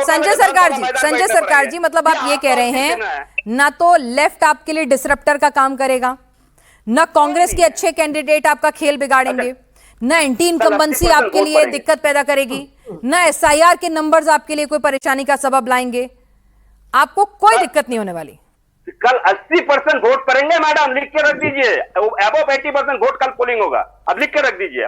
संजय सरकार जी, मतलब आप ये कह रहे हैं ना तो लेफ्ट आपके लिए डिसरप्टर का काम करेगा, ना कांग्रेस के अच्छे कैंडिडेट आपका खेल बिगाड़ेंगे, ना एंटी इनकम्बेंसी आपके लिए दिक्कत पैदा करेगी, ना एसआईआर के नंबर्स आपके लिए कोई परेशानी का सबब लाएंगे, आपको कोई दिक्कत नहीं होने वाली। कल 80% वोट करेंगे मैडम, लिख के रख दीजिए। अबव 80% वोट कल पोलिंग होगा, अब लिख के रख दीजिए।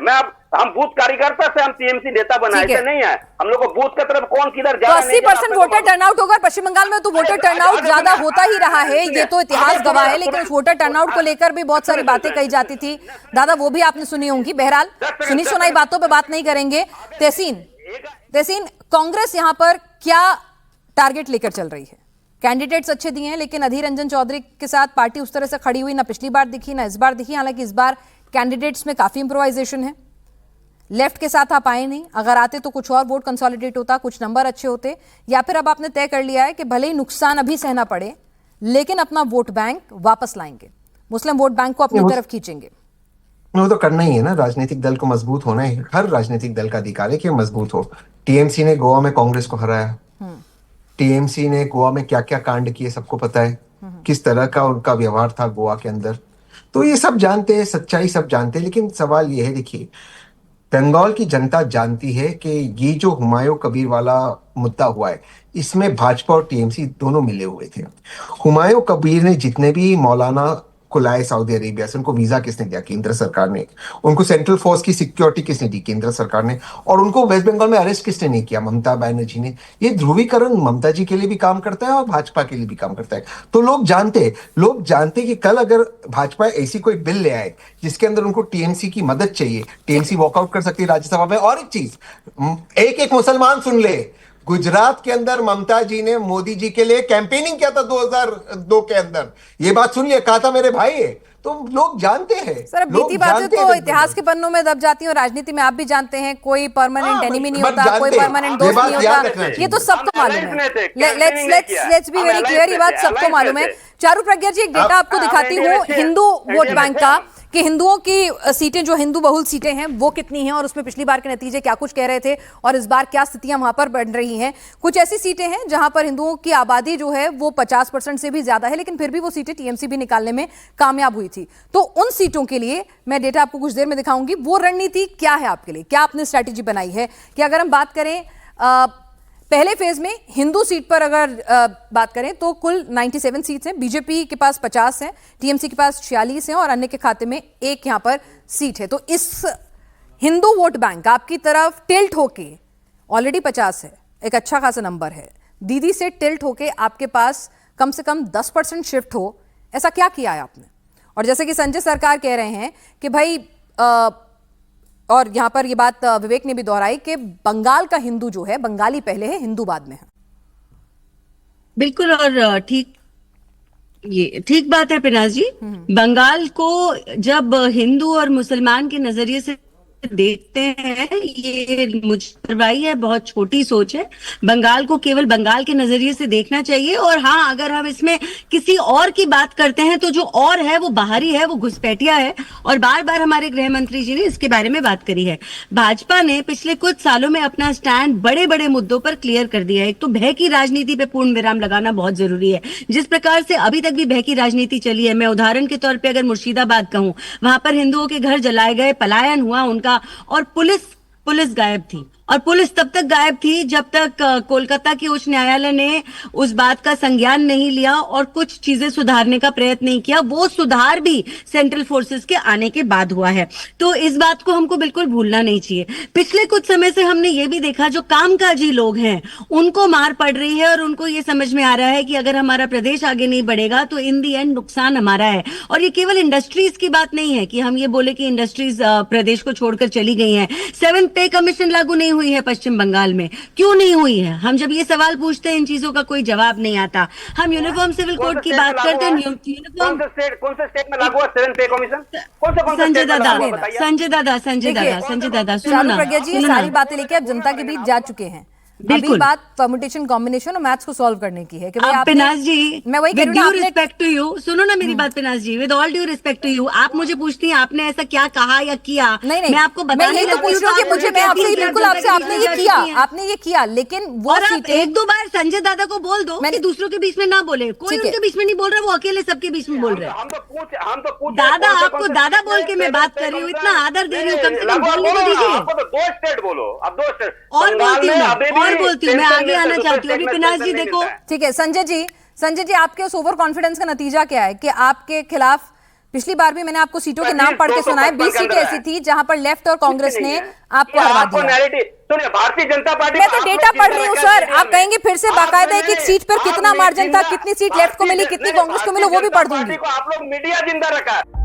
हम बूथ कार्यकर्ता से हम टीएमसी नेता बनाए, ऐसे नहीं है हम लोग को बूथ की तरफ कौन किधर जा रहा है। 80% वोटर टर्नआउट होगा। पश्चिम बंगाल में तो वोटर टर्नआउट ज्यादा होता ही रहा है, ये तो इतिहास गवाह है, लेकिन उस वोटर टर्नआउट को लेकर भी बहुत सारी बातें कही जाती थी दादा, वो भी आपने सुनी होंगी। बहरहाल सुनी सुनाई बातों पर बात नहीं करेंगे। तहसीन, कांग्रेस यहां पर क्या टारगेट लेकर चल रही है? कैंडिडेट्स अच्छे दिए हैं, लेकिन अधीर रंजन चौधरी के साथ पार्टी उस तरह से खड़ी हुई ना पिछली बार दिखी ना इस बार दिखी। हालांकि इस बार कैंडिडेट्स में काफी इंप्रोवाइजेशन है। लेफ्ट के साथ आप आए नहीं, अगर आते तो कुछ और वोट कंसोलिडेट होता, कुछ नंबर अच्छे होते, या फिर अब आपने तय कर लिया है कि भले ही नुकसान अभी सहना पड़े लेकिन अपना वोट बैंक वापस लाएंगे, मुस्लिम वोट बैंक को अपनी तरफ खींचेंगे। वो तो करना ही है ना, राजनीतिक दल को मजबूत होना है, हर राजनीतिक दल का अधिकार है कि मजबूत हो। टीएमसी ने गोवा में कांग्रेस को हराया, टीएमसी ने गोवा में क्या क्या कांड किए सबको पता है, किस तरह का उनका व्यवहार था गोवा के अंदर, तो ये सब जानते हैं, सच्चाई सब जानते हैं। लेकिन सवाल ये है, देखिए बंगाल की जनता जानती है कि ये जो हुमायूं कबीर वाला मुद्दा हुआ है, इसमें भाजपा और टीएमसी दोनों मिले हुए थे। हुमायूं कबीर ने जितने भी मौलाना को लाए सऊदी अरेबिया से, उनको वीजा किसने दिया? केंद्र सरकार ने। उनको सेंट्रल फोर्स की सिक्योरिटी किसने दी? केंद्र सरकार ने। और उनको वेस्ट बंगाल में अरेस्ट किसने नहीं किया? ममता बनर्जी ने। ये ध्रुवीकरण ममता जी के लिए भी काम करता है और भाजपा के लिए भी काम करता है। तो लोग जानते कि कल अगर भाजपा ऐसी कोई बिल ले आए जिसके अंदर उनको टीएमसी की मदद चाहिए, टीएमसी वॉकआउट कर सकती है राज्यसभा में। और एक चीज, एक मुसलमान सुन ले, गुजरात के अंदर ममता जी ने मोदी जी के लिए कैंपेनिंग किया था 2002 के अंदर, ये बात सुन लिया, कहा था मेरे भाई है। तो लोग जानते हैं सर, अब बीती बातें तो इतिहास के पन्नों में दब जाती हैं और राजनीति में आप भी जानते हैं कोई परमानेंट एनिमी नहीं होता, कोई परमानेंट दोस्त नहीं होता, ये तो सबको मालूम है। लेट्स बी वेरी क्लियर, ये बात सबको मालूम है। चारू प्रज्ञा जी, एक डेटा आपको दिखाती हूँ हिंदू वोट बैंक का, कि हिंदुओं की सीटें, जो हिंदू बहुल सीटें हैं, वो कितनी हैं और उसमें पिछली बार के नतीजे क्या कुछ कह रहे थे और इस बार क्या स्थितियां वहां पर बन रही हैं। कुछ ऐसी सीटें हैं जहां पर हिंदुओं की आबादी जो है वो 50% से भी ज्यादा है, लेकिन फिर भी वो सीटें टीएमसी भी निकालने में कामयाब हुई थी। तो उन सीटों के लिए मैं डेटा आपको कुछ देर में दिखाऊंगी। वो रणनीति क्या है आपके लिए, क्या आपने स्ट्रैटेजी बनाई है? कि अगर हम बात करें पहले फेज में हिंदू सीट पर अगर बात करें तो कुल 97 सीट्स हैं, बीजेपी के पास 50 हैं, टीएमसी के पास 46 हैं और अन्य के खाते में एक यहां पर सीट है। तो इस हिंदू वोट बैंक आपकी तरफ टिल्ट होके ऑलरेडी 50 है, एक अच्छा खासा नंबर है, दीदी से टिल्ट होके आपके पास कम से कम 10% शिफ्ट हो, ऐसा क्या किया है आपने? और जैसे कि संजय सरकार कह रहे हैं कि भाई और यहां पर ये बात विवेक ने भी दोहराई कि बंगाल का हिंदू जो है, बंगाली पहले है, हिंदू बाद में है। बिल्कुल, और ठीक बात है पिनाज जी। बंगाल को जब हिंदू और मुसलमान के नजरिए से देखते हैं, ये मुझे है बहुत छोटी सोच है। बंगाल को केवल बंगाल के नजरिए से देखना चाहिए। और हाँ, अगर हम इसमें किसी और की बात करते हैं तो जो और है वो बाहरी है, वो घुसपैठिया है। और बार बार हमारे गृह मंत्री जी ने इसके बारे में बात करी है। भाजपा ने पिछले कुछ सालों में अपना स्टैंड बड़े बड़े मुद्दों पर क्लियर कर दिया है। एक तो भय की राजनीति पे पूर्ण विराम लगाना बहुत जरूरी है। जिस प्रकार से अभी तक भी भय की राजनीति चली है, मैं उदाहरण के तौर पर अगर मुर्शिदाबाद कहूं, वहां पर हिंदुओं के घर जलाए गए, पलायन हुआ उनका, और पुलिस गायब थी। और पुलिस तब तक गायब थी जब तक कोलकाता की उच्च न्यायालय ने उस बात का संज्ञान नहीं लिया और कुछ चीजें सुधारने का प्रयत्न नहीं किया। वो सुधार भी सेंट्रल फोर्सेस के आने के बाद हुआ है। तो इस बात को हमको बिल्कुल भूलना नहीं चाहिए। पिछले कुछ समय से हमने ये भी देखा, जो कामकाजी लोग हैं उनको मार पड़ रही है और उनको ये समझ में आ रहा है कि अगर हमारा प्रदेश आगे नहीं बढ़ेगा तो इन दी एंड नुकसान हमारा है। और ये केवल इंडस्ट्रीज की बात नहीं है कि हम ये बोले कि इंडस्ट्रीज प्रदेश को छोड़कर चली गई हैं। 7th पे कमीशन लागू नहीं हुई है पश्चिम बंगाल में, क्यों नहीं हुई है? हम जब ये सवाल पूछते हैं इन चीजों का कोई जवाब नहीं आता। हम यूनिफॉर्म सिविल कोड की बात करते हैं, यूनिफॉर्म कौन से स्टेट में लागू है 7th पे कमीशन? संजय दादा सुनो ना, प्रज्ञा जी, सारी बातें लेके आप जनता के बीच जा चुके हैं। अभी बात परम्यूटेशन कॉम्बिनेशन और मैथ्स को सॉल्व करने की है कि भाई पिनाज जी, मैं वही with due respect to you, सुनो ना मेरी बात Pinaz ji, with all due respect to you, आप मुझे पूछती हैं आपने ऐसा क्या कहा या किया, नहीं मैं आपको बताने तो पूछ रहा हूँ कि मुझे, मैं आपसे बिल्कुल आपने ये किया, लेकिन वो सीटें एक दो बार संजय दादा को बोल दो कि दूसरों के बीच में ना बोले, कोई उनके बीच में नहीं बोल रहा, वो अकेले सबके बीच में बोल रहे हैं। दादा आपको दादा बोल के मैं बात कर रही हूँ, इतना आदर दे रही हूँ, कम से कम बोलने तो दीजिए। 2 स्टेट बोलो, अब 2 स्टेट और बोलती हूँ मैं आगे आना चाहती हूँ। अभी पिनाज जी देखो, ठीक है संजय जी आपके उस ओवर कॉन्फिडेंस का नतीजा क्या है कि आपके खिलाफ पिछली बार भी मैंने आपको सीटों के नाम पढ़ के सुनाए, 20 सीटें ऐसी थी जहां पर लेफ्ट और कांग्रेस ने आपको हरा दिया। सुनिए, भारतीय जनता पार्टी, मैं तो डेटा पढ़ रही हूँ सर, आप कहेंगे फिर से बाकायदा एक सीट पर कितना मार्जिन था, कितनी सीट लेफ्ट को मिली, कितनी कांग्रेस को मिली, वो भी पढ़ दूंगी। आप लोग मीडिया जिंदा रखा है।